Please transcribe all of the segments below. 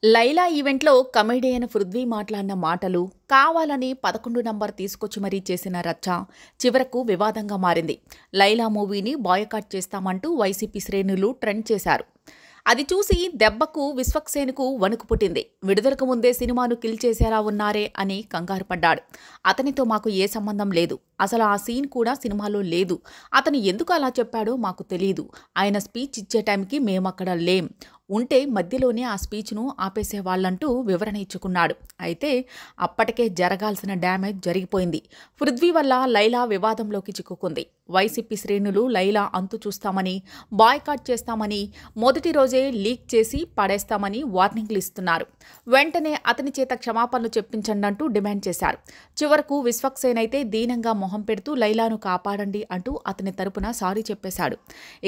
లైలా ఈవెంట్లో కమెడియన్ పృథ్వీ మాట్లాడిన మాటలు కావాలని 11 నంబర్ తీసుకొచ్చి మరీ చేసిన రచ్చ చివరకు వివాదంగా మారింది. లైలా మూవీని బాయ్కాట్ చేస్తామంటూ వైసీపీ శ్రేణులు ట్రెండ్ చేశారు. అది చూసి దెబ్బకు విశ్వక్సేన్కు వణుకు పుట్టింది. విడుదలకు ముందే సినిమాను కిల్ చేసేలా ఉన్నారే అని కంగారు పడ్డాడు. అతనితో మాకు ఏ సంబంధం లేదు, అసలు ఆ సీన్ కూడా సినిమాలో లేదు, అతను ఎందుకు అలా చెప్పాడో మాకు తెలీదు, ఆయన స్పీచ్ ఇచ్చే టైంకి మేమక్కడ లేం, ఉంటే మధ్యలోనే ఆ స్పీచ్ను ఆపేసేవాళ్లంటూ వివరణ ఇచ్చుకున్నాడు. అయితే అప్పటికే జరగాల్సిన డ్యామేజ్ జరిగిపోయింది. పృథ్వీ వల్ల లైలా వివాదంలోకి చిక్కుకుంది. వైసీపీ శ్రేణులు లైలా అంతు చూస్తామని, బాయ్కాట్ చేస్తామని, మొదటి రోజే లీక్ చేసి పడేస్తామని వార్నింగ్లు ఇస్తున్నారు. వెంటనే అతని చేత క్షమాపణలు చెప్పించండంటూ డిమాండ్ చేశారు. చివరకు విశ్వక్సేన్ అయితే దీనంగా మొహం పెడుతూ లైలాను కాపాడండి అంటూ అతని తరపున సారీ చెప్పేశాడు.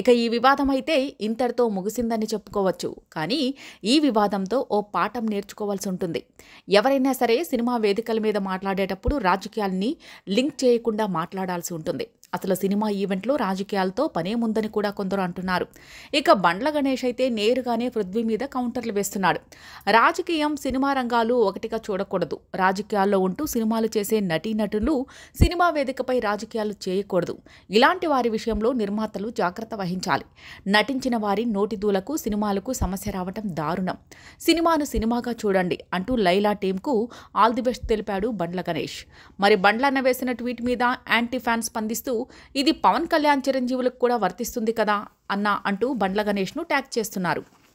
ఇక ఈ వివాదం అయితే ఇంతటితో ముగిసిందని చెప్పుకోవచ్చు. కానీ ఈ వివాదంతో ఓ పాఠం నేర్చుకోవాల్సి ఉంటుంది. ఎవరైనా సరే సినిమా వేదికల మీద మాట్లాడేటప్పుడు రాజకీయాల్ని లింక్ చేయకుండా మాట్లాడాల్సి ఉంటుంది. అసలు సినిమా ఈవెంట్లో రాజకీయాలతో పనేముందని కూడా కొందరు అంటున్నారు. ఇక బండ్ల గణేష్ అయితే నేరుగానే పృథ్వీ మీద కౌంటర్లు వేస్తున్నాడు. రాజకీయం, సినిమా రంగాలు ఒకటిగా చూడకూడదు. రాజకీయాల్లో ఉంటూ సినిమాలు చేసే నటీనటులు సినిమా వేదికపై రాజకీయాలు చేయకూడదు. ఇలాంటి వారి విషయంలో నిర్మాతలు జాగ్రత్త వహించాలి. నటించిన వారి నోటిదూలకు సినిమాలకు సమస్య రావటం దారుణం. సినిమాను సినిమాగా చూడండి అంటూ లైలా టీంకు ఆల్ ది బెస్ట్ తెలిపాడు బండ్ల గణేష్. మరి బండ్లన్న వేసిన ట్వీట్ మీద యాంటీ ఫ్యాన్స్ స్పందిస్తూ ఇది పవన్ కళ్యాణ్, చిరంజీవులకు కూడా వర్తిస్తుంది కదా అంటూ బండ్ల గణేష్ను ట్యాగ్ చేస్తున్నారు.